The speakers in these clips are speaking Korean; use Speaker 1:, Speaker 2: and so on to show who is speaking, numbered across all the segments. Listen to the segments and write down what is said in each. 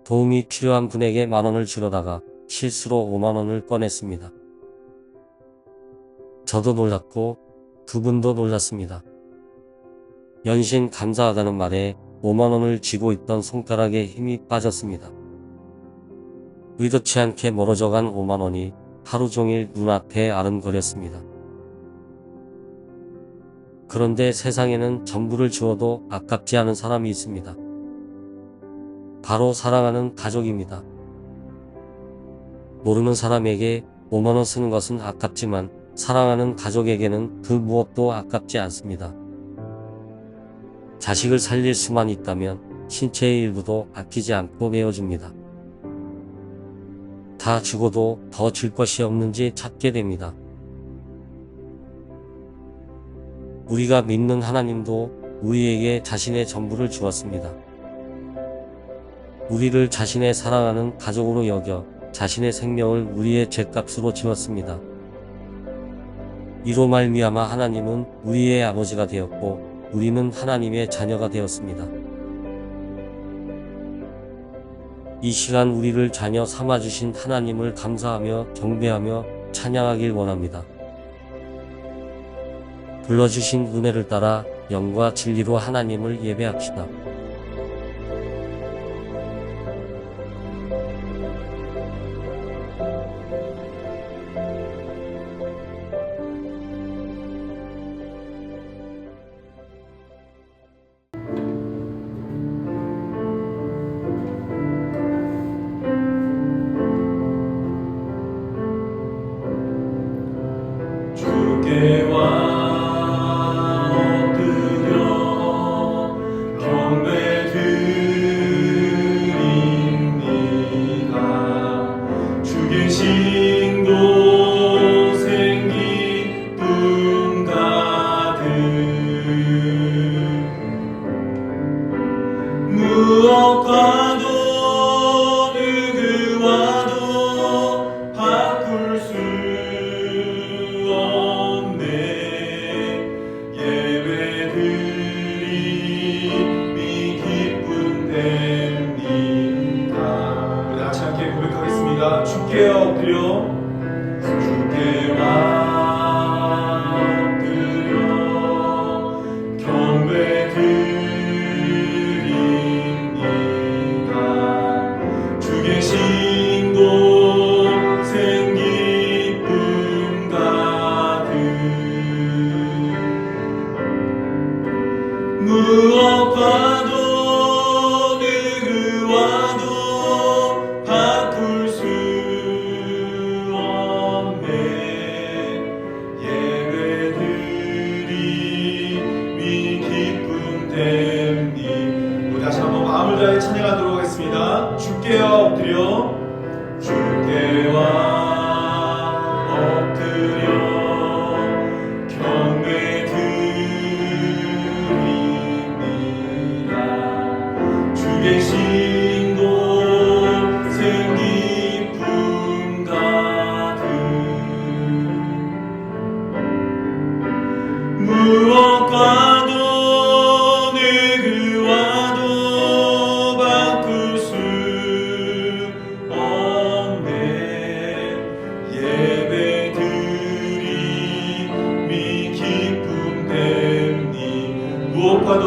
Speaker 1: 도움이 필요한 분에게 10,000원을 주려다가 실수로 50,000원을 꺼냈습니다. 저도 놀랐고 두 분도 놀랐습니다. 연신 감사하다는 말에 50,000원을 쥐고 있던 손가락에 힘이 빠졌습니다. 의도치 않게 멀어져간 50,000원이 하루 종일 눈앞에 아른거렸습니다. 그런데 세상에는 전부를 주어도 아깝지 않은 사람이 있습니다. 바로 사랑하는 가족입니다. 모르는 사람에게 50,000원 쓰는 것은 아깝지만 사랑하는 가족에게는 그 무엇도 아깝지 않습니다. 자식을 살릴 수만 있다면 신체의 일부도 아끼지 않고 내어줍니다. 다 주고도 더 줄 것이 없는지 찾게 됩니다. 우리가 믿는 하나님도 우리에게 자신의 전부를 주었습니다. 우리를 자신의 사랑하는 가족으로 여겨 자신의 생명을 우리의 죗값으로 지었습니다. 이로 말미암아 하나님은 우리의 아버지가 되었고 우리는 하나님의 자녀가 되었습니다. 이 시간 우리를 자녀 삼아주신 하나님을 감사하며 경배하며 찬양하길 원합니다. 불러주신 은혜를 따라 영과 진리로 하나님을 예배합시다.
Speaker 2: 주께 엎드려 경배드립니다. 주 계신 곳엔 기쁨 가득 무엇과도 누구와도 바꿀 수 주께 엎드려 경배드립니다. 주 계신 곳엔 기쁨 가득 무엇과도 누구와도 바꿀 수 다시 한번 마음을 다해 찬양하도록 하겠습니다. 주께 엎드려 경배드립니다. 주 계신 곳엔 기쁨 가득 무엇과도 무엇과도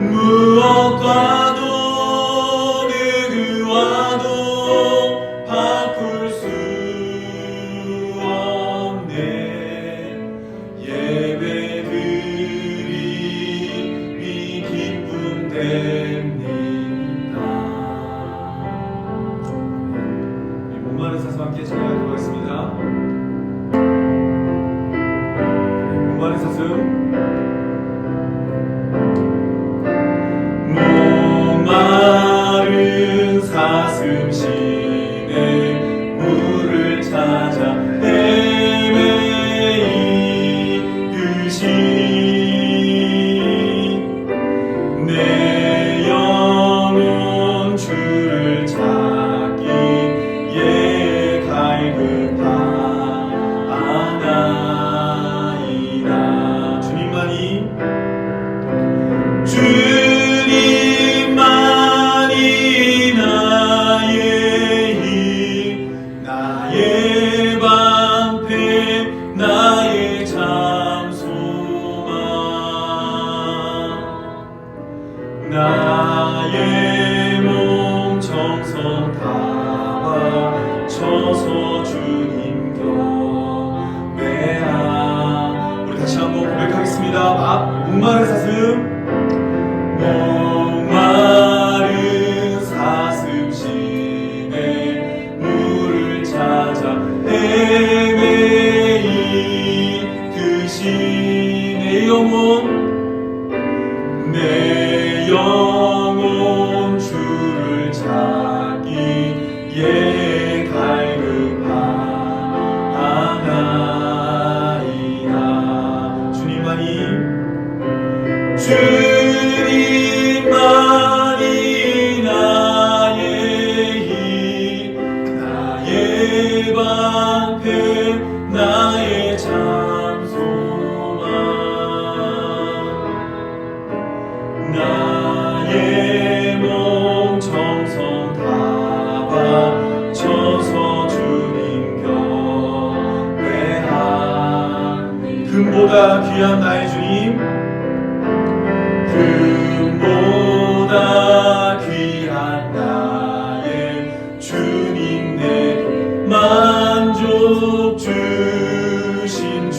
Speaker 2: 누구와도 누구와도 바꿀 수 없네. 예배드림이 기쁨 됩니다. 목마른 사슴 함께 찬양하도록 하겠습니다. 목마른 사슴 목마른 사슴 시내 물을 찾아 헤매이듯이 내 영혼 주를 찾기에 갈급하나이다. 주님만이 목마른 사슴 시내 물을 찾아 헤매이 드신 내 영혼 주를 찾기에 갈급하나이다. 주님만이 나의 힘, 나의 방패, 나의 참 소망, 나의 몸 정성 다 바쳐서 주님 곁에 금보다 귀한 나의 주님, 금보다 귀한 나의 주님, 내 만족 주신 주,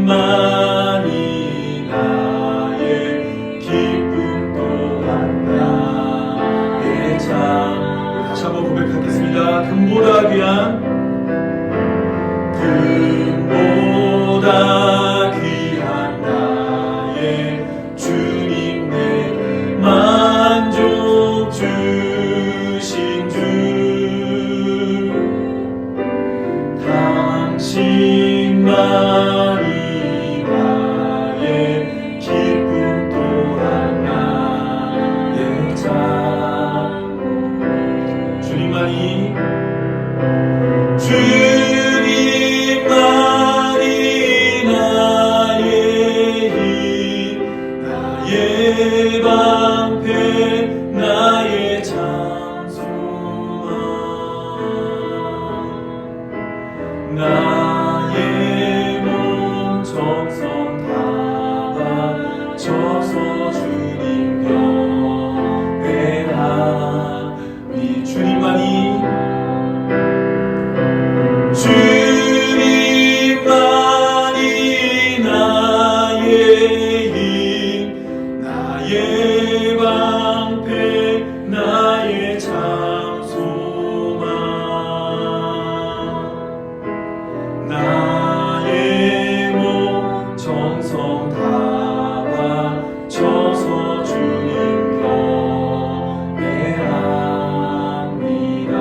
Speaker 2: 당신만이 나의 기쁨 또한 나의 참. 다시 한번 고백하겠습니다. 금보다 귀한 귀한 나의 주님, 내 만족 주신 주, 당신만이 나의 기쁨 또한 나의 참. 주님만이 나의 힘, 나의 방패, 나의 참 소망, 나의 몸 정성 다 바쳐서 주님 곁에 하니. 주님만이 나의 힘, 나의 방패, 나의 참 소망, 나의 몸 정성 다 바쳐서 주님 곁에 합니다.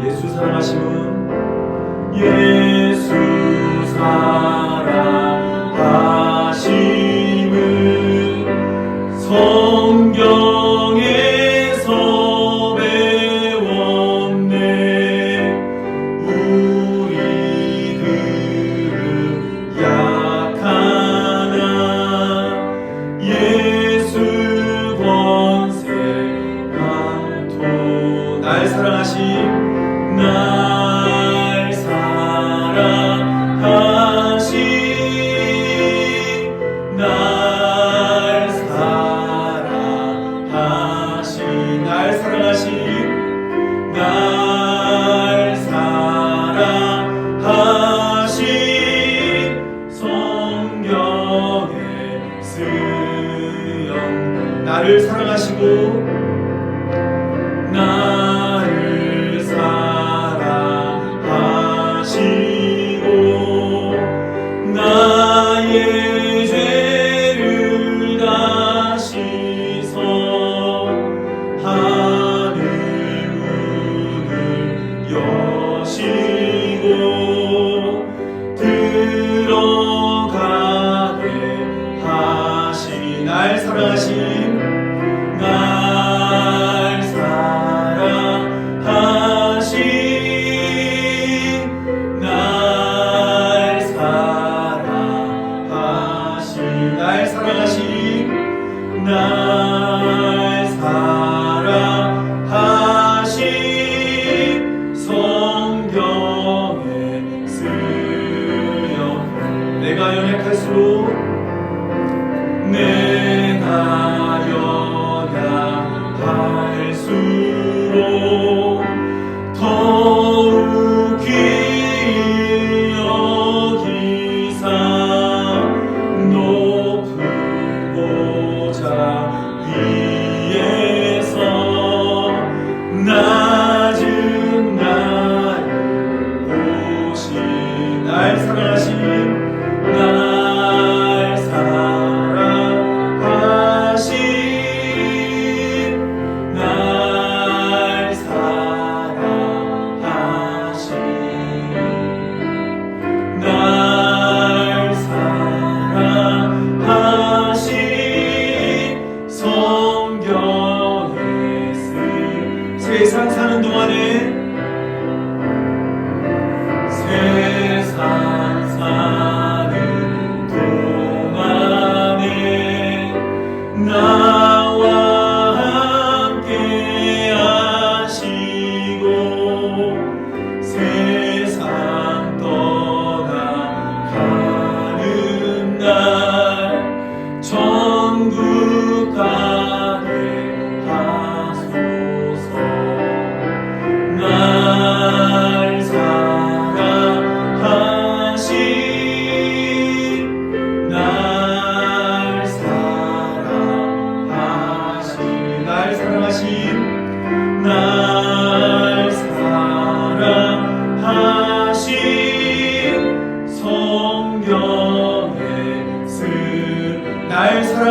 Speaker 2: 예수 사랑하심은 예수 사랑하심은 성경에서 배웠네. 우리들은 약하나 예수 권세 강토. 날 사랑하심, 날 사랑하심, 날 사랑하심, 날 사랑하심, 날 사랑하심. 성경에 쓰여 나를 사랑하시고 나를 사랑하시고 나의 죄를 다 씻어 하늘 문을 여시고 들어가게 하시. 날 사랑하심, 날 사랑하심, 날 사랑하심, 날 사랑하심, 날 사랑하심. 성경에 쓰여 내가 연약할수록 내가 연약할수록 더욱 귀히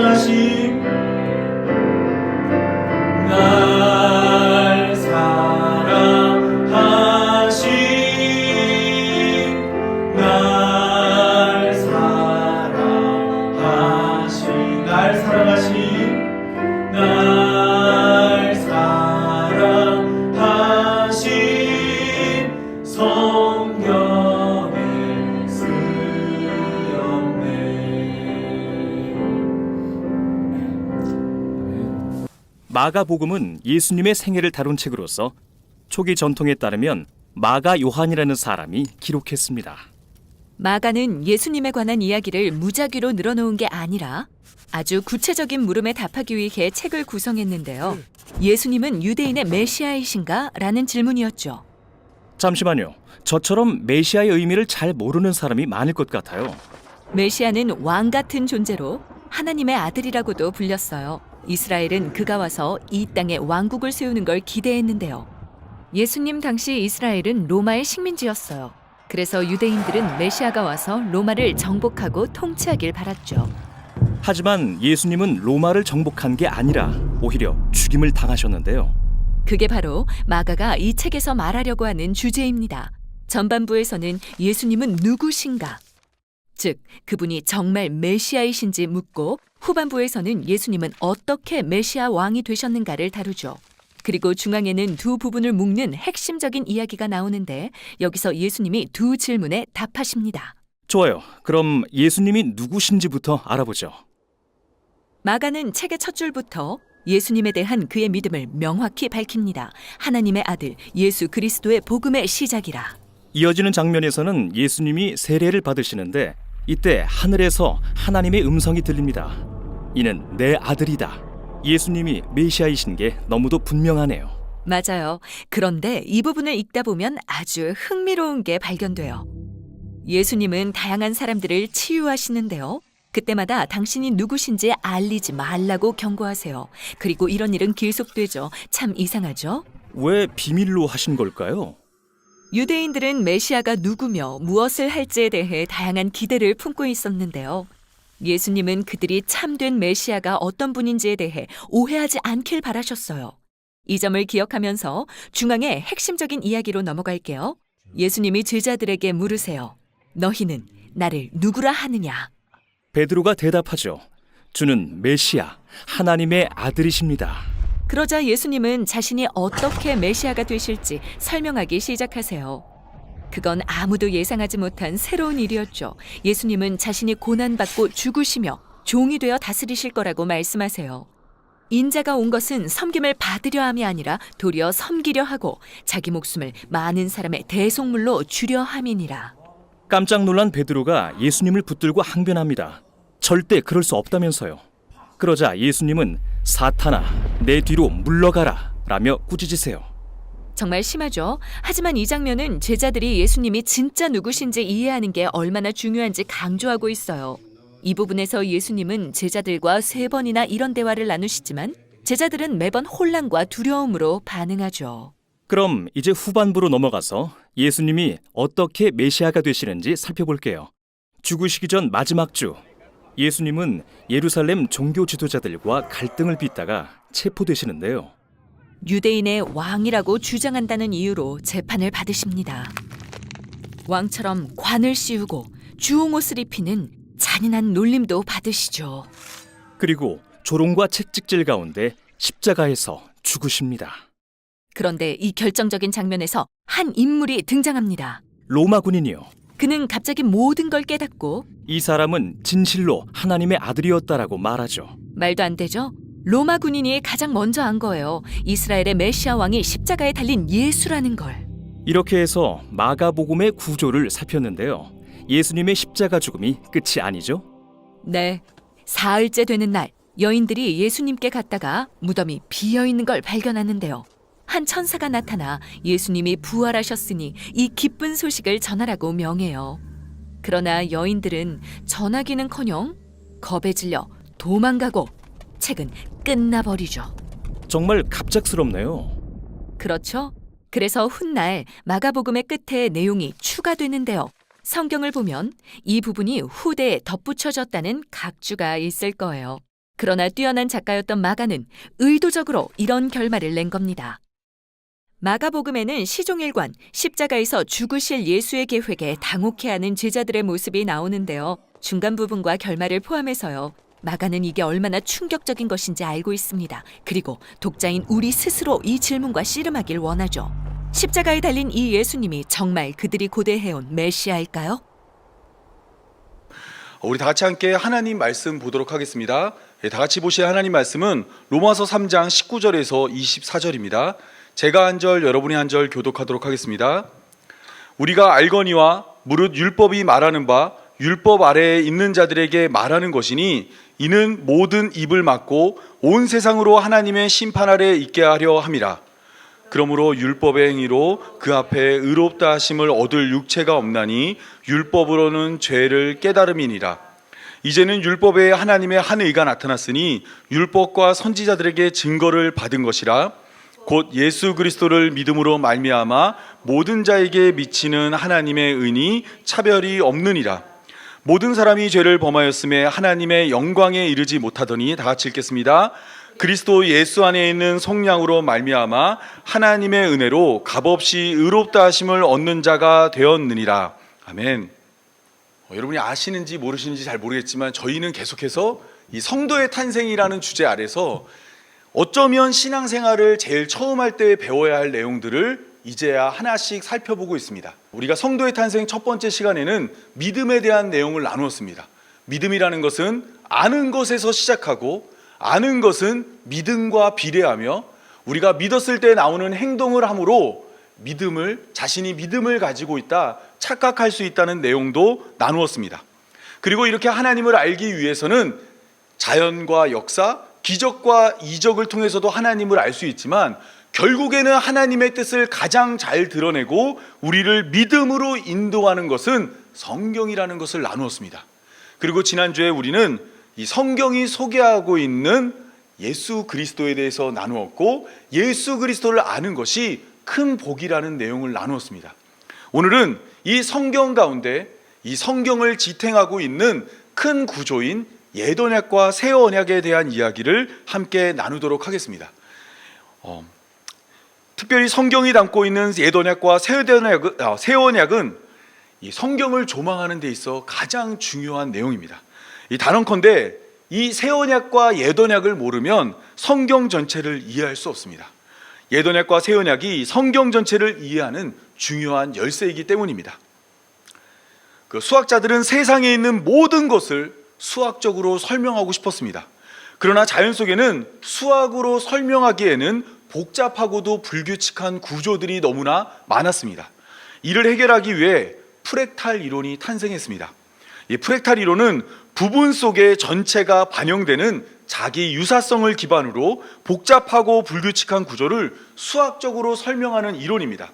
Speaker 2: 사랑하심 날 사랑하심 날 사랑하심 날 사랑하심 날 사랑하심 성경에 쓰였네.
Speaker 3: 마가복음은 예수님의 생애를 다룬 책으로서 초기 전통에 따르면 마가 요한이라는 사람이 기록했습니다.
Speaker 4: 마가는 예수님에 관한 이야기를 무작위로 늘어놓은 게 아니라 아주 구체적인 물음에 답하기 위해 책을 구성했는데요. 예수님은 유대인의 메시아이신가? 라는 질문이었죠.
Speaker 3: 잠시만요. 저처럼 메시아의 의미를 잘 모르는 사람이 많을 것 같아요.
Speaker 4: 메시아는 왕 같은 존재로 하나님의 아들이라고도 불렸어요. 이스라엘은 그가 와서 이 땅에 왕국을 세우는 걸 기대했는데요. 예수님 당시 이스라엘은 로마의 식민지였어요. 그래서 유대인들은 메시아가 와서 로마를 정복하고 통치하길 바랐죠.
Speaker 3: 하지만 예수님은 로마를 정복한 게 아니라 오히려 죽임을 당하셨는데요.
Speaker 4: 그게 바로 마가가 이 책에서 말하려고 하는 주제입니다. 전반부에서는 예수님은 누구신가? 즉, 그분이 정말 메시아이신지 묻고 후반부에서는 예수님은 어떻게 메시아 왕이 되셨는가를 다루죠. 그리고 중앙에는 두 부분을 묶는 핵심적인 이야기가 나오는데 여기서 예수님이 두 질문에 답하십니다.
Speaker 3: 좋아요. 그럼 예수님이 누구신지부터 알아보죠.
Speaker 4: 마가는 책의 첫 줄부터 예수님에 대한 그의 믿음을 명확히 밝힙니다. 하나님의 아들 예수 그리스도의 복음의 시작이라.
Speaker 3: 이어지는 장면에서는 예수님이 세례를 받으시는데 이때 하늘에서 하나님의 음성이 들립니다. 이는 내 아들이다. 예수님이 메시아이신 게 너무도 분명하네요.
Speaker 4: 맞아요. 그런데 이 부분을 읽다 보면 아주 흥미로운 게 발견돼요. 예수님은 다양한 사람들을 치유하시는데요. 그때마다 당신이 누구신지 알리지 말라고 경고하세요. 그리고 이런 일은 계속되죠. 참 이상하죠?
Speaker 3: 왜 비밀로 하신 걸까요?
Speaker 4: 유대인들은 메시아가 누구며 무엇을 할지에 대해 다양한 기대를 품고 있었는데요. 예수님은 그들이 참된 메시아가 어떤 분인지에 대해 오해하지 않길 바라셨어요. 이 점을 기억하면서 중앙의 핵심적인 이야기로 넘어갈게요. 예수님이 제자들에게 물으세요. 너희는 나를 누구라 하느냐?
Speaker 3: 베드로가 대답하죠. 주는 메시아, 하나님의 아들이십니다.
Speaker 4: 그러자 예수님은 자신이 어떻게 메시아가 되실지 설명하기 시작하세요. 그건 아무도 예상하지 못한 새로운 일이었죠. 예수님은 자신이 고난받고 죽으시며 종이 되어 다스리실 거라고 말씀하세요. 인자가 온 것은 섬김을 받으려 함이 아니라 도리어 섬기려 하고 자기 목숨을 많은 사람의 대속물로 주려 함이니라.
Speaker 3: 깜짝 놀란 베드로가 예수님을 붙들고 항변합니다. 절대 그럴 수 없다면서요. 그러자 예수님은 사탄아, 내 뒤로 물러가라 라며 꾸짖으세요.
Speaker 4: 정말 심하죠? 하지만 이 장면은 제자들이 예수님이 진짜 누구신지 이해하는 게 얼마나 중요한지 강조하고 있어요. 이 부분에서 예수님은 제자들과 3번이나 이런 대화를 나누시지만 제자들은 매번 혼란과 두려움으로 반응하죠.
Speaker 3: 그럼 이제 후반부로 넘어가서 예수님이 어떻게 메시아가 되시는지 살펴볼게요. 죽으시기 전 마지막 주, 예수님은 예루살렘 종교 지도자들과 갈등을 빚다가 체포되시는데요.
Speaker 4: 유대인의 왕이라고 주장한다는 이유로 재판을 받으십니다. 왕처럼 관을 씌우고 주홍옷을 입히는 잔인한 놀림도 받으시죠.
Speaker 3: 그리고 조롱과 채찍질 가운데 십자가에서 죽으십니다.
Speaker 4: 그런데 이 결정적인 장면에서 한 인물이 등장합니다.
Speaker 3: 로마 군인이요.
Speaker 4: 그는 갑자기 모든 걸 깨닫고
Speaker 3: 이 사람은 진실로 하나님의 아들이었다라고 말하죠.
Speaker 4: 말도 안 되죠? 로마 군인이 가장 먼저 안 거예요. 이스라엘의 메시아 왕이 십자가에 달린 예수라는 걸.
Speaker 3: 이렇게 해서 마가복음의 구조를 살폈는데요. 예수님의 십자가 죽음이 끝이 아니죠?
Speaker 4: 네, 사흘째 되는 날 여인들이 예수님께 갔다가 무덤이 비어있는 걸 발견하는데요. 한 천사가 나타나 예수님이 부활하셨으니 이 기쁜 소식을 전하라고 명해요. 그러나 여인들은 전하기는커녕 겁에 질려 도망가고 책은 끝나버리죠.
Speaker 3: 정말 갑작스럽네요.
Speaker 4: 그렇죠? 그래서 훗날 마가복음의 끝에 내용이 추가되는데요. 성경을 보면 이 부분이 후대에 덧붙여졌다는 각주가 있을 거예요. 그러나 뛰어난 작가였던 마가는 의도적으로 이런 결말을 낸 겁니다. 마가복음에는 시종일관, 십자가에서 죽으실 예수의 계획에 당혹해하는 제자들의 모습이 나오는데요. 중간 부분과 결말을 포함해서요. 마가는 이게 얼마나 충격적인 것인지 알고 있습니다. 그리고 독자인 우리 스스로 이 질문과 씨름하길 원하죠. 십자가에 달린 이 예수님이 정말 그들이 고대해온 메시아일까요?
Speaker 5: 우리 다 같이 함께 하나님 말씀 보도록 하겠습니다. 다 같이 보실 하나님 말씀은 로마서 3장 19절에서 24절입니다. 제가 한 절, 여러분이 한 절 교독하도록 하겠습니다. 우리가 알거니와 무릇 율법이 말하는 바 율법 아래에 있는 자들에게 말하는 것이니 이는 모든 입을 막고 온 세상으로 하나님의 심판 아래 있게 하려 함이라. 그러므로 율법의 행위로 그 앞에 의롭다 하심을 얻을 육체가 없나니 율법으로는 죄를 깨달음이니라. 이제는 율법에 하나님의 한 의가 나타났으니 율법과 선지자들에게 증거를 받은 것이라. 곧 예수 그리스도를 믿음으로 말미암아 모든 자에게 미치는 하나님의 은이 차별이 없느니라. 모든 사람이 죄를 범하였음에 하나님의 영광에 이르지 못하더니, 다 같이 읽겠습니다. 그리스도 예수 안에 있는 성령으로 말미암아 하나님의 은혜로 값없이 의롭다 하심을 얻는 자가 되었느니라. 아멘. 여러분이 아시는지 모르시는지 잘 모르겠지만 저희는 계속해서 이 성도의 탄생이라는 주제 아래서 어쩌면 신앙생활을 제일 처음 할 때 배워야 할 내용들을 이제야 하나씩 살펴보고 있습니다. 우리가 성도의 탄생 첫 번째 시간에는 믿음에 대한 내용을 나누었습니다. 믿음이라는 것은 아는 것에서 시작하고 아는 것은 믿음과 비례하며 우리가 믿었을 때 나오는 행동을 함으로 자신이 믿음을 가지고 있다 착각할 수 있다는 내용도 나누었습니다. 그리고 이렇게 하나님을 알기 위해서는 자연과 역사, 기적과 이적을 통해서도 하나님을 알 수 있지만 결국에는 하나님의 뜻을 가장 잘 드러내고 우리를 믿음으로 인도하는 것은 성경이라는 것을 나누었습니다. 그리고 지난주에 우리는 이 성경이 소개하고 있는 예수 그리스도에 대해서 나누었고 예수 그리스도를 아는 것이 큰 복이라는 내용을 나누었습니다. 오늘은 이 성경 가운데 이 성경을 지탱하고 있는 큰 구조인 옛언약과 새 언약에 대한 이야기를 함께 나누도록 하겠습니다. 특별히 성경이 담고 있는 옛언약과 새 언약은 이 성경을 조망하는 데 있어 가장 중요한 내용입니다. 이 단언컨대 이 새 언약과 옛언약을 모르면 성경 전체를 이해할 수 없습니다. 옛언약과 새 언약이 성경 전체를 이해하는 중요한 열쇠이기 때문입니다. 수학자들은 세상에 있는 모든 것을 수학적으로 설명하고 싶었습니다. 그러나 자연 속에는 수학으로 설명하기에는 복잡하고도 불규칙한 구조들이 너무나 많았습니다. 이를 해결하기 위해 프랙탈 이론이 탄생했습니다. 이 프랙탈 이론은 부분 속에 전체가 반영되는 자기 유사성을 기반으로 복잡하고 불규칙한 구조를 수학적으로 설명하는 이론입니다.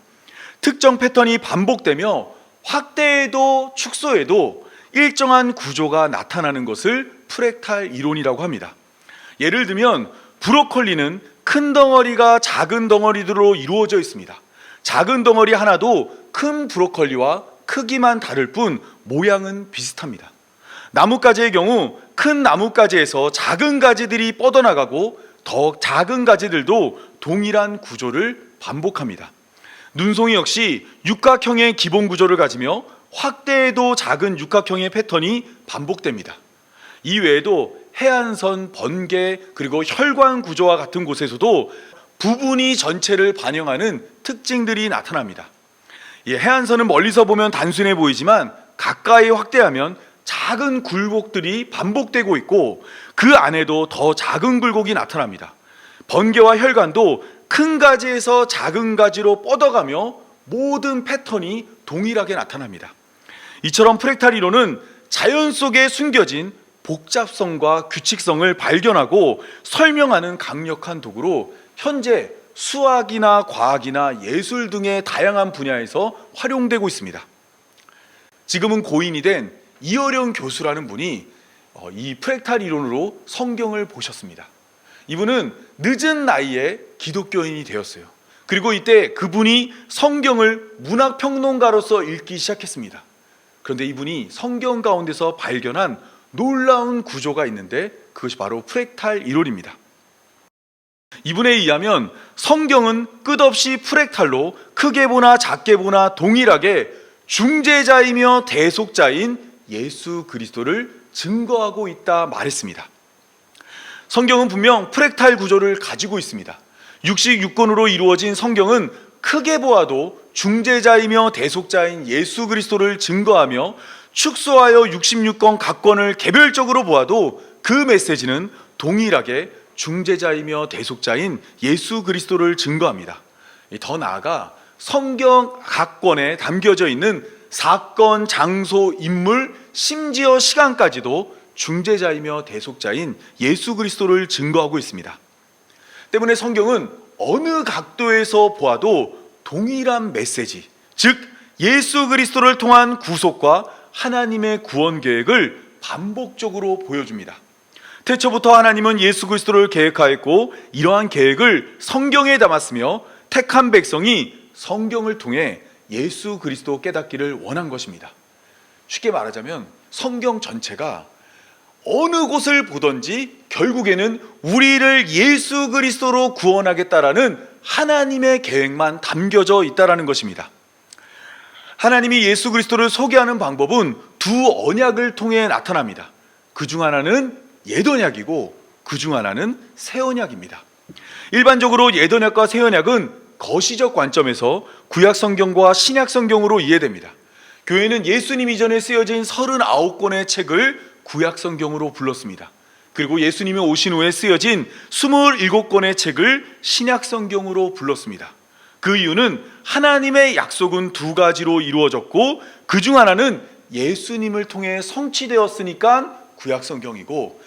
Speaker 5: 특정 패턴이 반복되며 확대에도 축소에도 일정한 구조가 나타나는 것을 프랙탈 이론이라고 합니다. 예를 들면 브로콜리는 큰 덩어리가 작은 덩어리들로 이루어져 있습니다. 작은 덩어리 하나도 큰 브로콜리와 크기만 다를 뿐 모양은 비슷합니다. 나뭇가지의 경우 큰 나뭇가지에서 작은 가지들이 뻗어나가고 더 작은 가지들도 동일한 구조를 반복합니다. 눈송이 역시 육각형의 기본 구조를 가지며 확대에도 작은 육각형의 패턴이 반복됩니다. 이 외에도 해안선, 번개, 그리고 혈관 구조와 같은 곳에서도 부분이 전체를 반영하는 특징들이 나타납니다. 이 해안선은 멀리서 보면 단순해 보이지만 가까이 확대하면 작은 굴곡들이 반복되고 있고 그 안에도 더 작은 굴곡이 나타납니다. 번개와 혈관도 큰 가지에서 작은 가지로 뻗어가며 모든 패턴이 동일하게 나타납니다. 이처럼 프랙탈 이론은 자연 속에 숨겨진 복잡성과 규칙성을 발견하고 설명하는 강력한 도구로 현재 수학이나 과학이나 예술 등의 다양한 분야에서 활용되고 있습니다. 지금은 고인이 된 이어령 교수라는 분이 이 프랙탈 이론으로 성경을 보셨습니다. 이분은 늦은 나이에 기독교인이 되었어요. 그리고 이때 그분이 성경을 문학평론가로서 읽기 시작했습니다. 그런데 이분이 성경 가운데서 발견한 놀라운 구조가 있는데 그것이 바로 프랙탈 이론입니다. 이분에 의하면 성경은 끝없이 프랙탈로 크게 보나 작게 보나 동일하게 중재자이며 대속자인 예수 그리스도를 증거하고 있다 말했습니다. 성경은 분명 프랙탈 구조를 가지고 있습니다. 육식 육권으로 이루어진 성경은 크게 보아도 중재자이며 대속자인 예수 그리스도를 증거하며 축소하여 66권 각권을 개별적으로 보아도 그 메시지는 동일하게 중재자이며 대속자인 예수 그리스도를 증거합니다. 더 나아가 성경 각 권에 담겨져 있는 사건, 장소, 인물, 심지어 시간까지도 중재자이며 대속자인 예수 그리스도를 증거하고 있습니다. 때문에 성경은 어느 각도에서 보아도 동일한 메시지, 즉 예수 그리스도를 통한 구속과 하나님의 구원 계획을 반복적으로 보여줍니다. 태초부터 하나님은 예수 그리스도를 계획하였고 이러한 계획을 성경에 담았으며 택한 백성이 성경을 통해 예수 그리스도 깨닫기를 원한 것입니다. 쉽게 말하자면 성경 전체가 어느 곳을 보든지 결국에는 우리를 예수 그리스도로 구원하겠다라는 하나님의 계획만 담겨져 있다라는 것입니다. 하나님이 예수 그리스도를 소개하는 방법은 두 언약을 통해 나타납니다. 그중 하나는 옛 언약이고 그중 하나는 새 언약입니다. 일반적으로 옛 언약과 새 언약은 거시적 관점에서 구약 성경과 신약 성경으로 이해됩니다. 교회는 예수님 이전에 쓰여진 39권의 책을 구약 성경으로 불렀습니다. 그리고 예수님이 오신 후에 쓰여진 27권의 책을 신약 성경으로 불렀습니다. 그 이유는 하나님의 약속은 두 가지로 이루어졌고 그중 하나는 예수님을 통해 성취되었으니까 구약 성경이고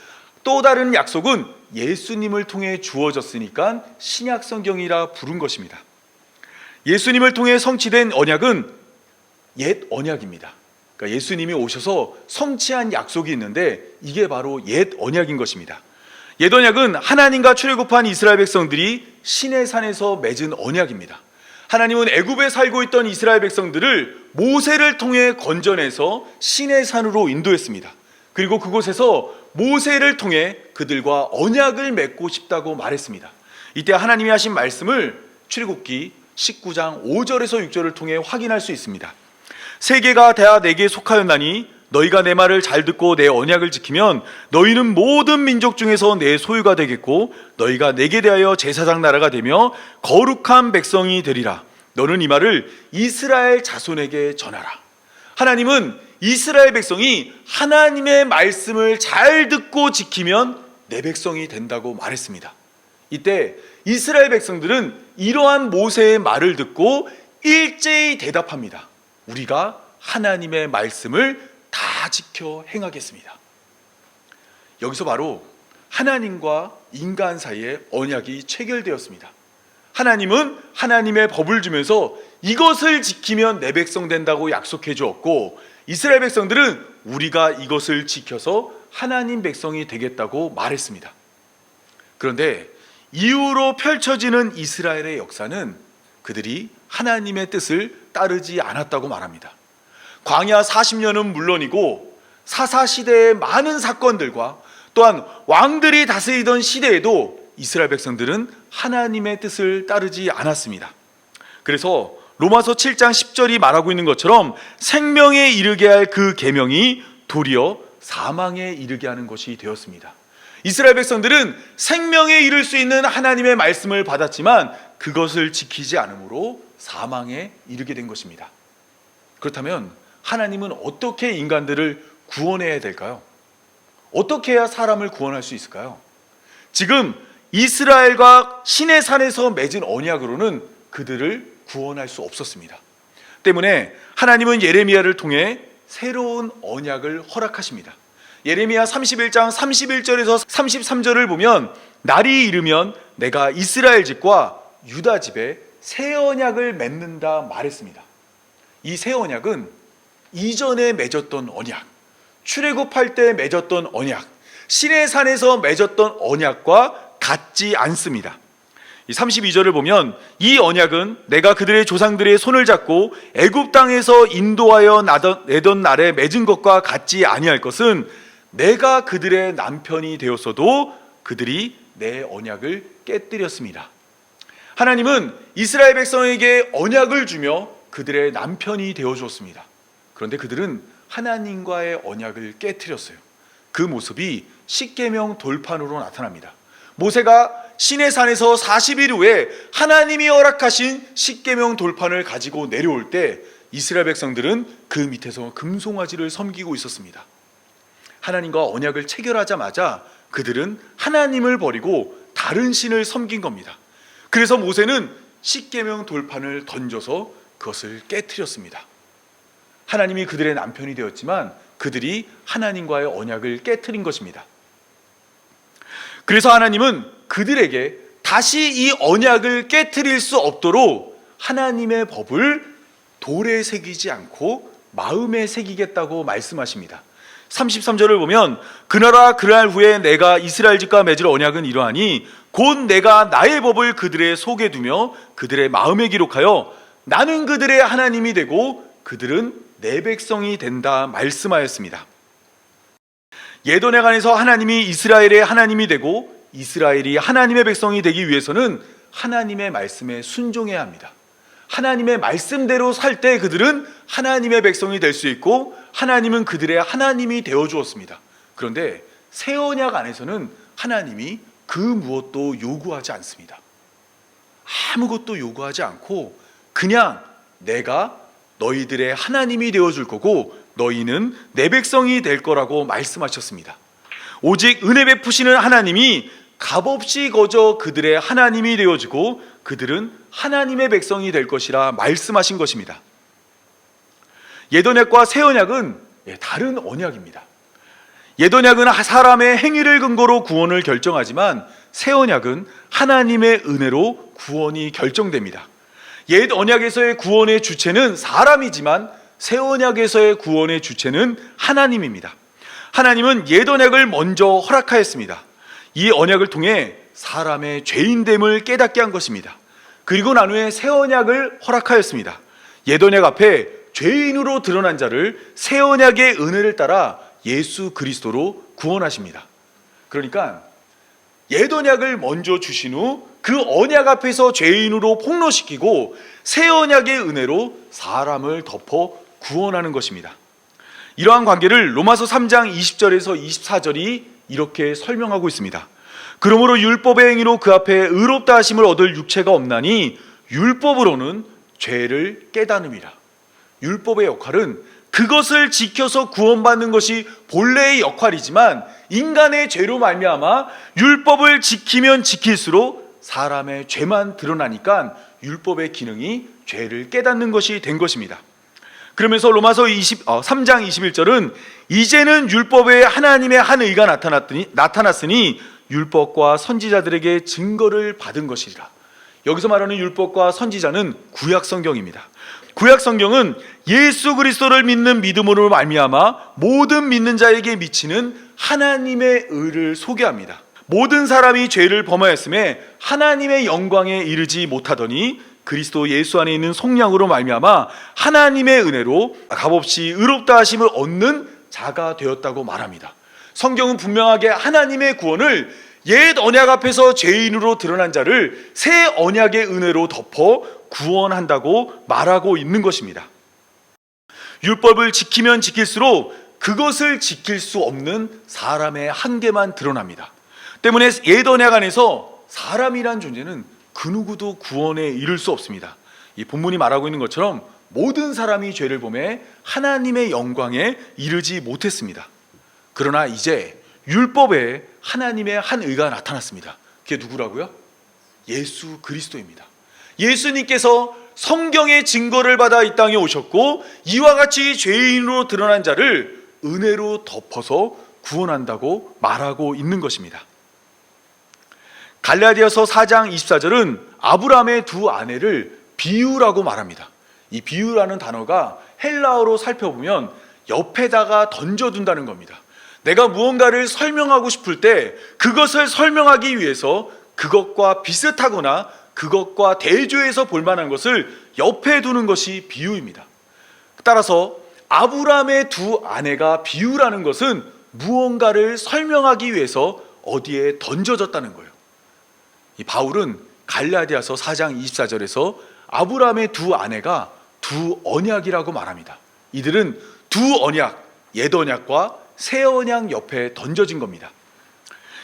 Speaker 5: 또 다른 약속은 예수님을 통해 주어졌으니까 신약 성경이라 부른 것입니다. 예수님을 통해 성취된 언약은 옛 언약입니다. 그러니까 예수님이 오셔서 성취한 약속이 있는데 이게 바로 옛 언약인 것입니다. 옛 언약은 하나님과 출애굽한 이스라엘 백성들이 시내 산에서 맺은 언약입니다. 하나님은 애굽에 살고 있던 이스라엘 백성들을 모세를 통해 건져내서 시내 산으로 인도했습니다. 그리고 그곳에서 모세를 통해 그들과 언약을 맺고 싶다고 말했습니다. 이때 하나님이 하신 말씀을 출애굽기 19장 5절에서 6절을 통해 확인할 수 있습니다. 세계가 다 내게 속하였나니 너희가 내 말을 잘 듣고 내 언약을 지키면 너희는 모든 민족 중에서 내 소유가 되겠고 너희가 내게 대하여 제사장 나라가 되며 거룩한 백성이 되리라. 너는 이 말을 이스라엘 자손에게 전하라. 하나님은 이스라엘 백성이 하나님의 말씀을 잘 듣고 지키면 내 백성이 된다고 말했습니다. 이때 이스라엘 백성들은 이러한 모세의 말을 듣고 일제히 대답합니다. 우리가 하나님의 말씀을 다 지켜 행하겠습니다. 여기서 바로 하나님과 인간 사이에 언약이 체결되었습니다. 하나님은 하나님의 법을 주면서 이것을 지키면 내 백성 된다고 약속해 주었고 이스라엘 백성들은 우리가 이것을 지켜서 하나님 백성이 되겠다고 말했습니다. 그런데 이후로 펼쳐지는 이스라엘의 역사는 그들이 하나님의 뜻을 따르지 않았다고 말합니다. 광야 40년은 물론이고 사사시대의 많은 사건들과 또한 왕들이 다스리던 시대에도 이스라엘 백성들은 하나님의 뜻을 따르지 않았습니다. 그래서 로마서 7장 10절이 말하고 있는 것처럼 생명에 이르게 할 그 계명이 도리어 사망에 이르게 하는 것이 되었습니다. 이스라엘 백성들은 생명에 이를 수 있는 하나님의 말씀을 받았지만 그것을 지키지 않으므로 사망에 이르게 된 것입니다. 그렇다면 하나님은 어떻게 인간들을 구원해야 될까요? 어떻게 해야 사람을 구원할 수 있을까요? 지금 이스라엘과 시내 산에서 맺은 언약으로는 그들을 구원할 수 없었습니다. 때문에 하나님은 예레미야를 통해 새로운 언약을 허락하십니다. 예레미야 31장 31절에서 33절을 보면 날이 이르면 내가 이스라엘 집과 유다 집에 새 언약을 맺는다 말했습니다. 이 새 언약은 이전에 맺었던 언약, 출애굽할 때 맺었던 언약, 시내산에서 맺었던 언약과 같지 않습니다. 32절을 보면 이 언약은 내가 그들의 조상들의 손을 잡고 애굽 땅에서 인도하여 내던 날에 맺은 것과 같지 아니할 것은 내가 그들의 남편이 되었어도 그들이 내 언약을 깨뜨렸습니다. 하나님은 이스라엘 백성에게 언약을 주며 그들의 남편이 되어주었습니다. 그런데 그들은 하나님과의 언약을 깨뜨렸어요. 그 모습이 십계명 돌판으로 나타납니다. 모세가 시내산에서 40일 후에 하나님이 허락하신 십계명 돌판을 가지고 내려올 때 이스라엘 백성들은 그 밑에서 금송아지를 섬기고 있었습니다. 하나님과 언약을 체결하자마자 그들은 하나님을 버리고 다른 신을 섬긴 겁니다. 그래서 모세는 십계명 돌판을 던져서 그것을 깨뜨렸습니다. 하나님이 그들의 남편이 되었지만 그들이 하나님과의 언약을 깨뜨린 것입니다. 그래서 하나님은 그들에게 다시 이 언약을 깨뜨릴 수 없도록 하나님의 법을 돌에 새기지 않고 마음에 새기겠다고 말씀하십니다. 33절을 보면 그날과 그날 후에 내가 이스라엘 집과 맺을 언약은 이러하니 곧 내가 나의 법을 그들의 속에 두며 그들의 마음에 기록하여 나는 그들의 하나님이 되고 그들은 내 백성이 된다 말씀하였습니다. 옛 언약 안에서 하나님이 이스라엘의 하나님이 되고 이스라엘이 하나님의 백성이 되기 위해서는 하나님의 말씀에 순종해야 합니다. 하나님의 말씀대로 살 때 그들은 하나님의 백성이 될 수 있고 하나님은 그들의 하나님이 되어 주었습니다. 그런데 새 언약 안에서는 하나님이 그 무엇도 요구하지 않습니다. 아무것도 요구하지 않고 그냥 내가 너희들의 하나님이 되어 줄 거고 너희는 내 백성이 될 거라고 말씀하셨습니다. 오직 은혜 베푸시는 하나님이 값없이 거저 그들의 하나님이 되어주고 그들은 하나님의 백성이 될 것이라 말씀하신 것입니다. 옛 언약과 새 언약은 다른 언약입니다. 옛 언약은 사람의 행위를 근거로 구원을 결정하지만 새 언약은 하나님의 은혜로 구원이 결정됩니다. 옛 언약에서의 구원의 주체는 사람이지만 새 언약에서의 구원의 주체는 하나님입니다. 하나님은 옛 언약을 먼저 허락하였습니다. 이 언약을 통해 사람의 죄인됨을 깨닫게 한 것입니다. 그리고 난 후에 새 언약을 허락하였습니다. 옛 언약 앞에 죄인으로 드러난 자를 새 언약의 은혜를 따라 예수 그리스도로 구원하십니다. 그러니까 옛 언약을 먼저 주신 후 그 언약 앞에서 죄인으로 폭로시키고 새 언약의 은혜로 사람을 덮어 구원하는 것입니다. 이러한 관계를 로마서 3장 20절에서 24절이 이렇게 설명하고 있습니다. 그러므로 율법의 행위로 그 앞에 의롭다 하심을 얻을 육체가 없나니 율법으로는 죄를 깨닫음이라. 율법의 역할은 그것을 지켜서 구원받는 것이 본래의 역할이지만 인간의 죄로 말미암아 율법을 지키면 지킬수록 사람의 죄만 드러나니까 율법의 기능이 죄를 깨닫는 것이 된 것입니다. 그러면서 로마서 3장 21절은 이제는 율법에 하나님의 한 의가 나타났으니 율법과 선지자들에게 증거를 받은 것이라. 여기서 말하는 율법과 선지자는 구약 성경입니다. 구약 성경은 예수 그리스도를 믿는 믿음으로 말미암아 모든 믿는 자에게 미치는 하나님의 의를 소개합니다. 모든 사람이 죄를 범하였음에 하나님의 영광에 이르지 못하더니 그리스도 예수 안에 있는 속량으로 말미암아 하나님의 은혜로 값없이 의롭다 하심을 얻는 자가 되었다고 말합니다. 성경은 분명하게 하나님의 구원을 옛 언약 앞에서 죄인으로 드러난 자를 새 언약의 은혜로 덮어 구원한다고 말하고 있는 것입니다. 율법을 지키면 지킬수록 그것을 지킬 수 없는 사람의 한계만 드러납니다. 때문에 옛 언약 안에서 사람이란 존재는 그 누구도 구원에 이를 수 없습니다. 이 본문이 말하고 있는 것처럼 모든 사람이 죄를 범해 하나님의 영광에 이르지 못했습니다. 그러나 이제 율법에 하나님의 한 의가 나타났습니다. 그게 누구라고요? 예수 그리스도입니다. 예수님께서 성경의 증거를 받아 이 땅에 오셨고 이와 같이 죄인으로 드러난 자를 은혜로 덮어서 구원한다고 말하고 있는 것입니다. 갈라디아서 4장 24절은 아브라함의 두 아내를 비유라고 말합니다. 이 비유라는 단어가 헬라어로 살펴보면 옆에다가 던져둔다는 겁니다. 내가 무언가를 설명하고 싶을 때 그것을 설명하기 위해서 그것과 비슷하거나 그것과 대조해서 볼 만한 것을 옆에 두는 것이 비유입니다. 따라서 아브라함의 두 아내가 비유라는 것은 무언가를 설명하기 위해서 어디에 던져졌다는 거예요. 이 바울은 갈라디아서 4장 24절에서 아브라함의 두 아내가 두 언약이라고 말합니다. 이들은 두 언약, 옛 언약과 새 언약 옆에 던져진 겁니다.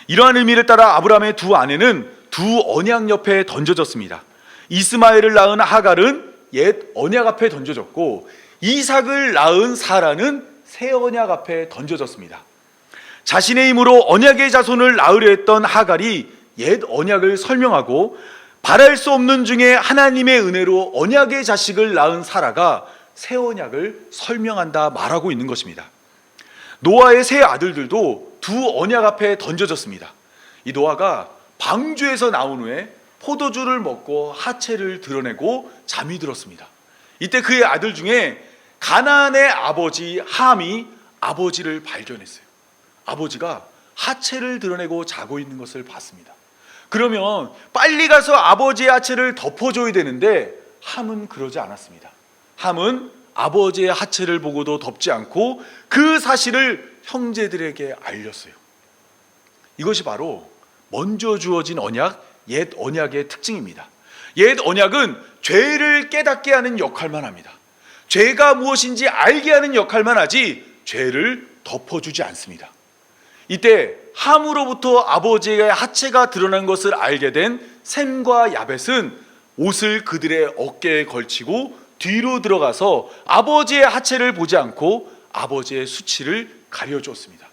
Speaker 5: 이러한 의미를 따라 아브라함의 두 아내는 두 언약 옆에 던져졌습니다. 이스마엘을 낳은 하갈은 옛 언약 앞에 던져졌고 이삭을 낳은 사라는 새 언약 앞에 던져졌습니다. 자신의 힘으로 언약의 자손을 낳으려 했던 하갈이 옛 언약을 설명하고 바랄 수 없는 중에 하나님의 은혜로 언약의 자식을 낳은 사라가 새 언약을 설명한다 말하고 있는 것입니다. 노아의 세 아들들도 두 언약 앞에 던져졌습니다. 이 노아가 방주에서 나온 후에 포도주를 먹고 하체를 드러내고 잠이 들었습니다. 이때 그의 아들 중에 가나안의 아버지 함이 아버지를 발견했어요. 아버지가 하체를 드러내고 자고 있는 것을 봤습니다. 그러면 빨리 가서 아버지의 하체를 덮어줘야 되는데 함은 그러지 않았습니다. 함은 아버지의 하체를 보고도 덮지 않고 그 사실을 형제들에게 알렸어요. 이것이 바로 먼저 주어진 언약, 옛 언약의 특징입니다. 옛 언약은 죄를 깨닫게 하는 역할만 합니다. 죄가 무엇인지 알게 하는 역할만 하지 죄를 덮어주지 않습니다. 이때 함으로부터 아버지의 하체가 드러난 것을 알게 된 셈과 야벳은 옷을 그들의 어깨에 걸치고 뒤로 들어가서 아버지의 하체를 보지 않고 아버지의 수치를 가려주었습니다.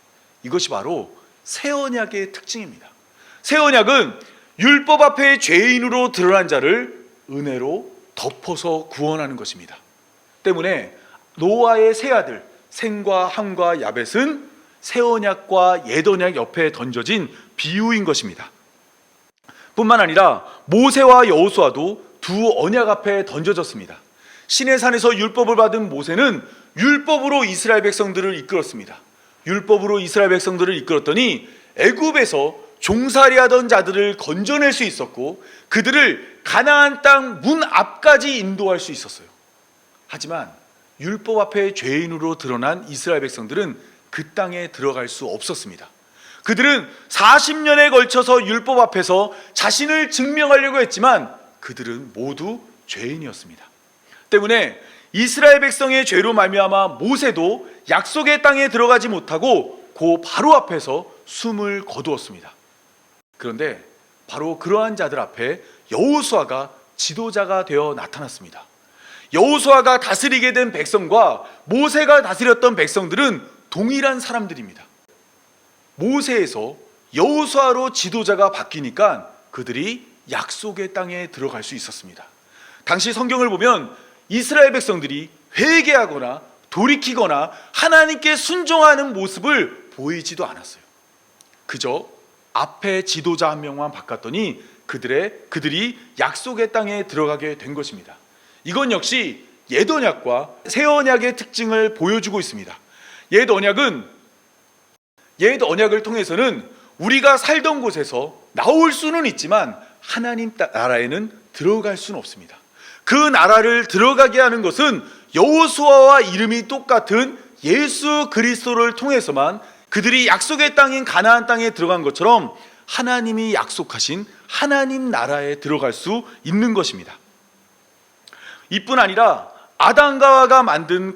Speaker 5: 이것이 바로 새 언약의 특징입니다. 새 언약은 율법 앞에 죄인으로 드러난 자를 은혜로 덮어서 구원하는 것입니다. 때문에 노아의 세 아들 셈과 함과 야벳은 새 언약과 옛 언약 옆에 던져진 비유인 것입니다. 뿐만 아니라 모세와 여호수아도 두 언약 앞에 던져졌습니다. 시내산에서 율법을 받은 모세는 율법으로 이스라엘 백성들을 이끌었습니다. 율법으로 이스라엘 백성들을 이끌었더니 애굽에서 종살이하던 자들을 건져낼 수 있었고 그들을 가나안 땅 문 앞까지 인도할 수 있었어요. 하지만 율법 앞에 죄인으로 드러난 이스라엘 백성들은 그 땅에 들어갈 수 없었습니다. 그들은 40년에 걸쳐서 율법 앞에서 자신을 증명하려고 했지만 그들은 모두 죄인이었습니다. 때문에 이스라엘 백성의 죄로 말미암아 모세도 약속의 땅에 들어가지 못하고 그 바로 앞에서 숨을 거두었습니다. 그런데 바로 그러한 자들 앞에 여호수아가 지도자가 되어 나타났습니다. 여호수아가 다스리게 된 백성과 모세가 다스렸던 백성들은 동일한 사람들입니다. 모세에서 여호수아로 지도자가 바뀌니까 그들이 약속의 땅에 들어갈 수 있었습니다. 당시 성경을 보면 이스라엘 백성들이 회개하거나 돌이키거나 하나님께 순종하는 모습을 보이지도 않았어요. 그저 앞에 지도자 한 명만 바꿨더니 그들이 약속의 땅에 들어가게 된 것입니다. 이건 역시 옛 언약과 새 언약의 특징을 보여주고 있습니다. 옛 언약을 통해서는 우리가 살던 곳에서 나올 수는 있지만 하나님 나라에는 들어갈 수는 없습니다. 그 나라를 들어가게 하는 것은 여호수아와 이름이 똑같은 예수 그리스도를 통해서만 그들이 약속의 땅인 가나안 땅에 들어간 것처럼 하나님이 약속하신 하나님 나라에 들어갈 수 있는 것입니다. 이뿐 아니라 아담과 하와가 만든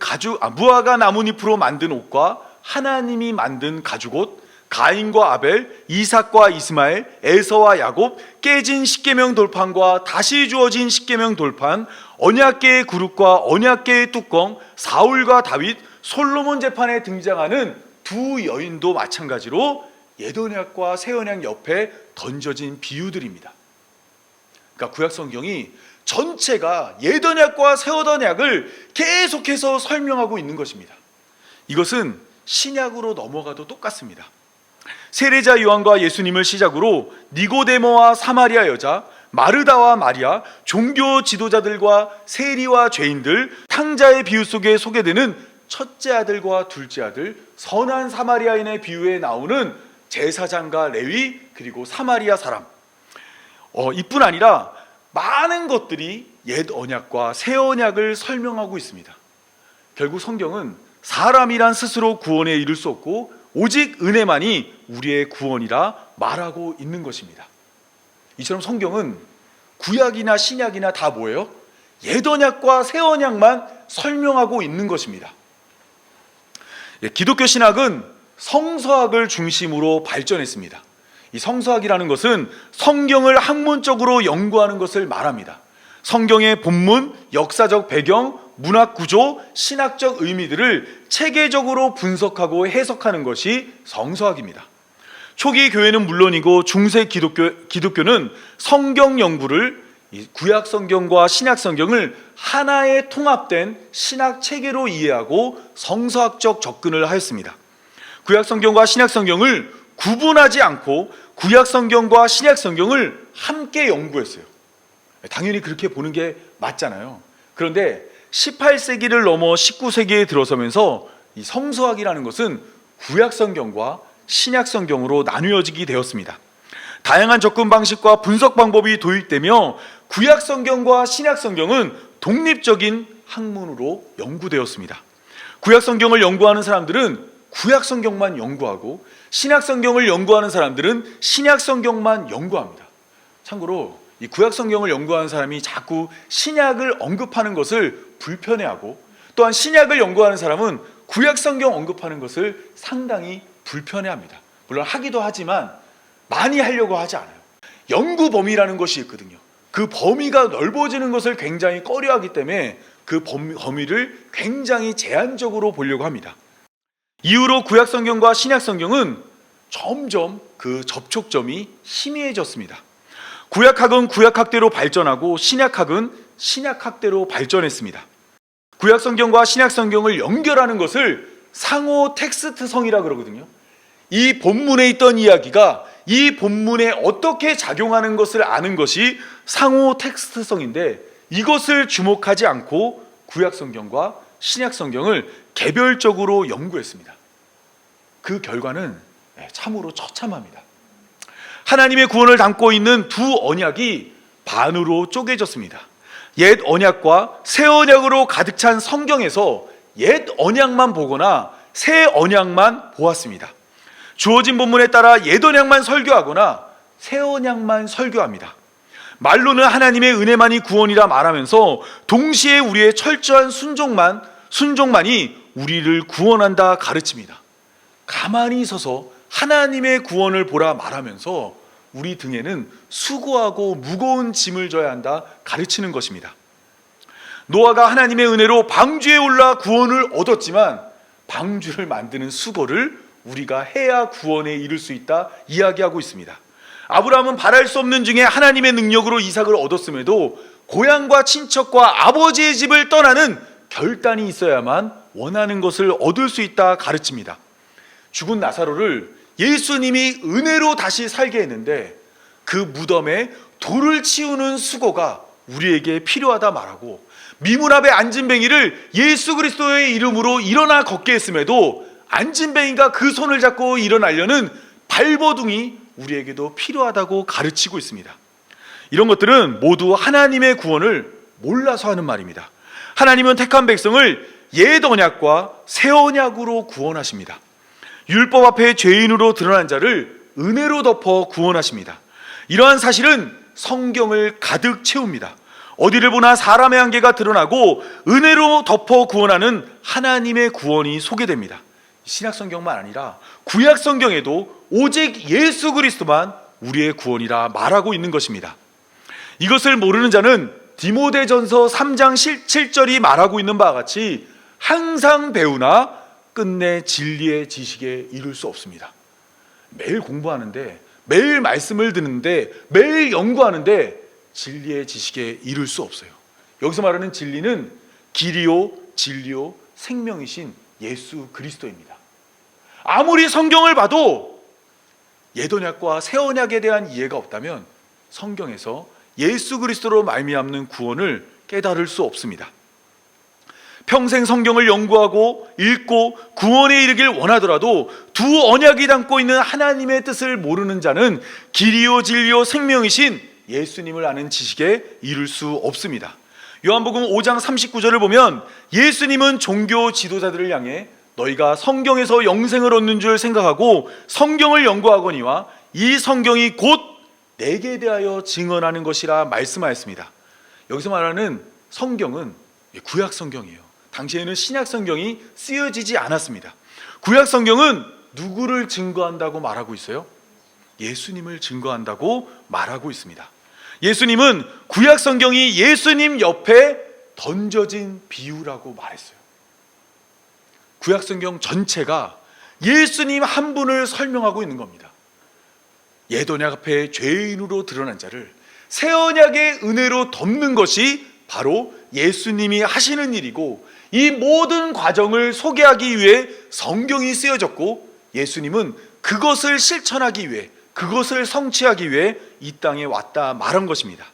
Speaker 5: 무화과 나뭇잎으로 만든 옷과 하나님이 만든 가죽옷, 가인과 아벨, 이삭과 이스마엘, 에서와 야곱, 깨진 십계명 돌판과 다시 주어진 십계명 돌판, 언약궤의 그릇과 언약궤의 뚜껑, 사울과 다윗, 솔로몬 재판에 등장하는 두 여인도 마찬가지로 옛 언약과 새 언약 옆에 던져진 비유들입니다. 그러니까 구약 성경이 전체가 옛 언약과 새 언약을 계속해서 설명하고 있는 것입니다. 이것은 신약으로 넘어가도 똑같습니다. 세례자 요한과 예수님을 시작으로 니고데모와 사마리아 여자, 마르다와 마리아, 종교 지도자들과 세리와 죄인들, 탕자의 비유 속에 소개되는 첫째 아들과 둘째 아들, 선한 사마리아인의 비유에 나오는 제사장과 레위, 그리고 사마리아 사람, 이뿐 아니라 많은 것들이 옛 언약과 새 언약을 설명하고 있습니다. 결국 성경은 사람이란 스스로 구원에 이를 수 없고 오직 은혜만이 우리의 구원이라 말하고 있는 것입니다. 이처럼 성경은 구약이나 신약이나 다 뭐예요? 옛 언약과 새 언약만 설명하고 있는 것입니다. 기독교 신학은 성서학을 중심으로 발전했습니다. 이 성서학이라는 것은 성경을 학문적으로 연구하는 것을 말합니다. 성경의 본문, 역사적 배경, 문학 구조, 신학적 의미들을 체계적으로 분석하고 해석하는 것이 성서학입니다. 초기 교회는 물론이고 중세 기독교는 성경 연구를 구약 성경과 신약 성경을 하나의 통합된 신학 체계로 이해하고 성서학적 접근을 하였습니다. 구약 성경과 신약 성경을 구분하지 않고 구약 성경과 신약 성경을 함께 연구했어요. 당연히 그렇게 보는 게 맞잖아요. 그런데 18세기를 넘어 19세기에 들어서면서 이 성서학이라는 것은 구약 성경과 신약 성경으로 나누어지게 되었습니다. 다양한 접근 방식과 분석 방법이 도입되며 구약 성경과 신약 성경은 독립적인 학문으로 연구되었습니다. 구약 성경을 연구하는 사람들은 구약 성경만 연구하고 신약 성경을 연구하는 사람들은 신약 성경만 연구합니다. 참고로 이 구약 성경을 연구하는 사람이 자꾸 신약을 언급하는 것을 불편해하고, 또한 신약을 연구하는 사람은 구약 성경 언급하는 것을 상당히 불편해합니다. 물론 하기도 하지만 많이 하려고 하지 않아요. 연구 범위라는 것이 있거든요. 그 범위가 넓어지는 것을 굉장히 꺼려하기 때문에 그 범위를 굉장히 제한적으로 보려고 합니다. 이후로 구약 성경과 신약 성경은 점점 그 접촉점이 희미해졌습니다. 구약학은 구약학대로 발전하고 신약학은 신약학대로 발전했습니다. 구약 성경과 신약 성경을 연결하는 것을 상호 텍스트성이라 그러거든요. 이 본문에 있던 이야기가 이 본문에 어떻게 작용하는 것을 아는 것이 상호 텍스트성인데, 이것을 주목하지 않고 구약 성경과 신약 성경을 개별적으로 연구했습니다. 그 결과는 참으로 처참합니다. 하나님의 구원을 담고 있는 두 언약이 반으로 쪼개졌습니다. 옛 언약과 새 언약으로 가득 찬 성경에서 옛 언약만 보거나 새 언약만 보았습니다. 주어진 본문에 따라 옛 언약만 설교하거나 새 언약만 설교합니다. 말로는 하나님의 은혜만이 구원이라 말하면서 동시에 우리의 철저한 순종만이 우리를 구원한다 가르칩니다. 가만히 서서 하나님의 구원을 보라 말하면서 우리 등에는 수고하고 무거운 짐을 져야 한다 가르치는 것입니다. 노아가 하나님의 은혜로 방주에 올라 구원을 얻었지만 방주를 만드는 수고를 우리가 해야 구원에 이를 수 있다 이야기하고 있습니다. 아브라함은 바랄 수 없는 중에 하나님의 능력으로 이삭을 얻었음에도 고향과 친척과 아버지의 집을 떠나는 결단이 있어야만 원하는 것을 얻을 수 있다 가르칩니다. 죽은 나사로를 예수님이 은혜로 다시 살게 했는데 그 무덤에 돌을 치우는 수고가 우리에게 필요하다 말하고, 미문 앞에 앉은 뱅이를 예수 그리스도의 이름으로 일어나 걷게 했음에도 앉은 뱅이가 그 손을 잡고 일어나려는 발버둥이 우리에게도 필요하다고 가르치고 있습니다. 이런 것들은 모두 하나님의 구원을 몰라서 하는 말입니다. 하나님은 택한 백성을 옛 언약과 새 언약으로 구원하십니다. 율법 앞에 죄인으로 드러난 자를 은혜로 덮어 구원하십니다. 이러한 사실은 성경을 가득 채웁니다. 어디를 보나 사람의 한계가 드러나고 은혜로 덮어 구원하는 하나님의 구원이 소개됩니다. 신약 성경만 아니라 구약 성경에도 오직 예수 그리스도만 우리의 구원이라 말하고 있는 것입니다. 이것을 모르는 자는 디모데전서 3장 7절이 말하고 있는 바와 같이 항상 배우나 끝내 진리의 지식에 이를 수 없습니다. 매일 공부하는데, 매일 말씀을 듣는데, 매일 연구하는데 진리의 지식에 이를 수 없어요. 여기서 말하는 진리는 길이요 진리요 생명이신 예수 그리스도입니다. 아무리 성경을 봐도 옛 언약과 새 언약에 대한 이해가 없다면 성경에서 예수 그리스도로 말미암는 구원을 깨달을 수 없습니다. 평생 성경을 연구하고 읽고 구원에 이르길 원하더라도 두 언약이 담고 있는 하나님의 뜻을 모르는 자는 길이요 진리요 생명이신 예수님을 아는 지식에 이를 수 없습니다. 요한복음 5장 39절을 보면 예수님은 종교 지도자들을 향해 너희가 성경에서 영생을 얻는 줄 생각하고 성경을 연구하거니와 이 성경이 곧 내게 대하여 증언하는 것이라 말씀하였습니다. 여기서 말하는 성경은 구약 성경이에요. 당시에는 신약 성경이 쓰여지지 않았습니다. 구약 성경은 누구를 증거한다고 말하고 있어요? 예수님을 증거한다고 말하고 있습니다. 예수님은 구약 성경이 예수님 옆에 던져진 비유라고 말했어요. 구약 성경 전체가 예수님 한 분을 설명하고 있는 겁니다. 옛 언약 앞에 죄인으로 드러난 자를 새 언약의 은혜로 덮는 것이 바로 예수님이 하시는 일이고, 이 모든 과정을 소개하기 위해 성경이 쓰여졌고, 예수님은 그것을 실천하기 위해, 그것을 성취하기 위해 이 땅에 왔다 말한 것입니다.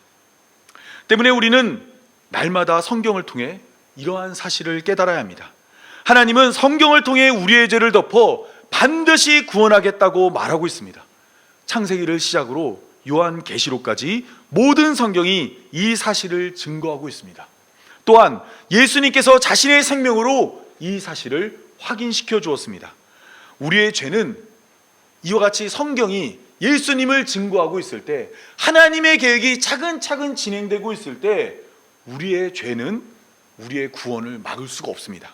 Speaker 5: 때문에 우리는 날마다 성경을 통해 이러한 사실을 깨달아야 합니다. 하나님은 성경을 통해 우리의 죄를 덮어 반드시 구원하겠다고 말하고 있습니다. 창세기를 시작으로 요한계시록까지 모든 성경이 이 사실을 증거하고 있습니다. 또한 예수님께서 자신의 생명으로 이 사실을 확인시켜 주었습니다. 우리의 죄는 이와 같이 성경이 예수님을 증거하고 있을 때, 하나님의 계획이 차근차근 진행되고 있을 때, 우리의 죄는 우리의 구원을 막을 수가 없습니다.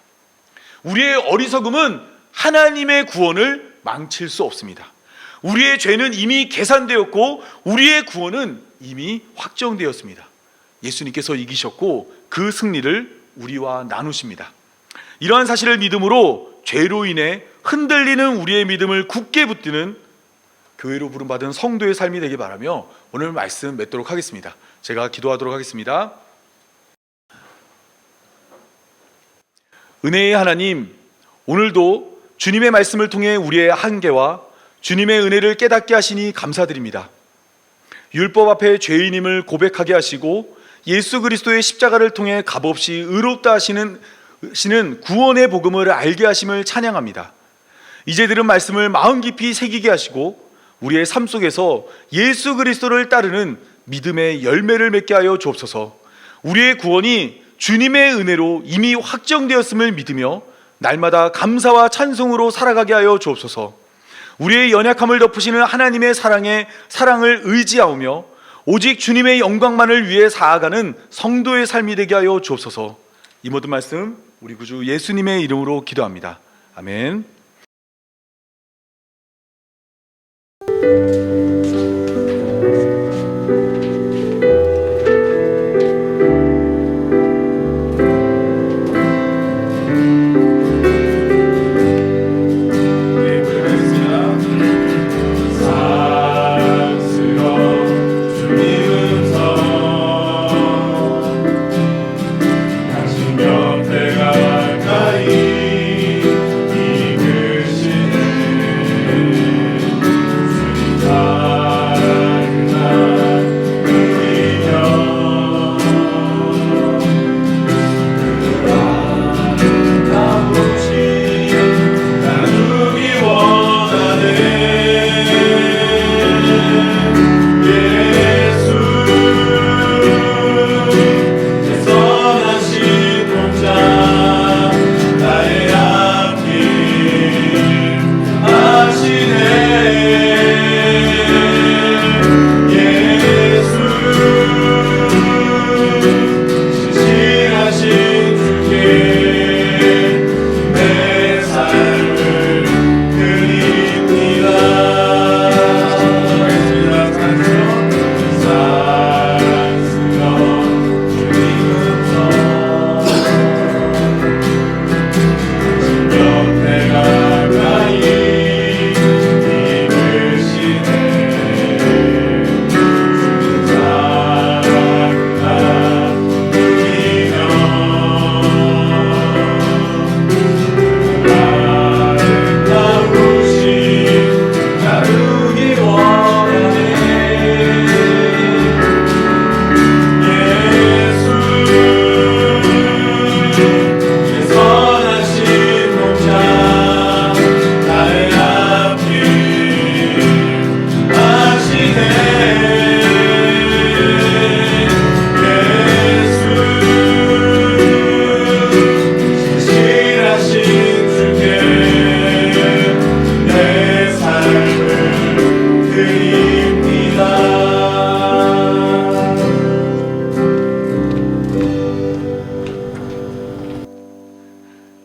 Speaker 5: 우리의 어리석음은 하나님의 구원을 망칠 수 없습니다. 우리의 죄는 이미 계산되었고 우리의 구원은 이미 확정되었습니다. 예수님께서 이기셨고 그 승리를 우리와 나누십니다. 이러한 사실을 믿음으로 죄로 인해 흔들리는 우리의 믿음을 굳게 붙드는 교회로 부름받은 성도의 삶이 되길 바라며 오늘 말씀 맺도록 하겠습니다. 제가 기도하도록 하겠습니다. 은혜의 하나님, 오늘도 주님의 말씀을 통해 우리의 한계와 주님의 은혜를 깨닫게 하시니 감사드립니다. 율법 앞에 죄인임을 고백하게 하시고 예수 그리스도의 십자가를 통해 값없이 의롭다 하시는 구원의 복음을 알게 하심을 찬양합니다. 이제 들은 말씀을 마음 깊이 새기게 하시고 우리의 삶 속에서 예수 그리스도를 따르는 믿음의 열매를 맺게 하여 주옵소서. 우리의 구원이 주님의 은혜로 이미 확정되었음을 믿으며 날마다 감사와 찬송으로 살아가게 하여 주옵소서. 우리의 연약함을 덮으시는 하나님의 사랑을 의지하오며 오직 주님의 영광만을 위해 살아가는 성도의 삶이 되게 하여 주옵소서. 이 모든 말씀 우리 구주 예수님의 이름으로 기도합니다. 아멘.
Speaker 2: 아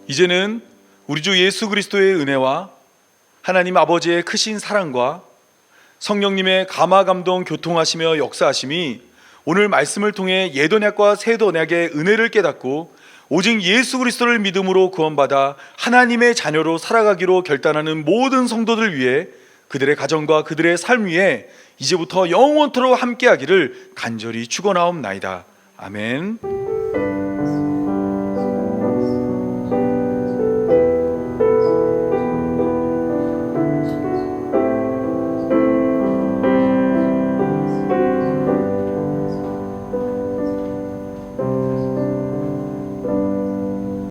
Speaker 5: 이제는 우리 주 예수 그리스도의 은혜와 하나님 아버지의 크신 사랑과 성령님의 감화 감동 교통하시며 역사하심이 오늘 말씀을 통해 옛언약과 새언약의 은혜를 깨닫고 오직 예수 그리스도를 믿음으로 구원받아 하나님의 자녀로 살아가기로 결단하는 모든 성도들 위해 그들의 가정과 그들의 삶 위에 이제부터 영원토록 함께하기를 간절히 축원하옵나이다. 아멘.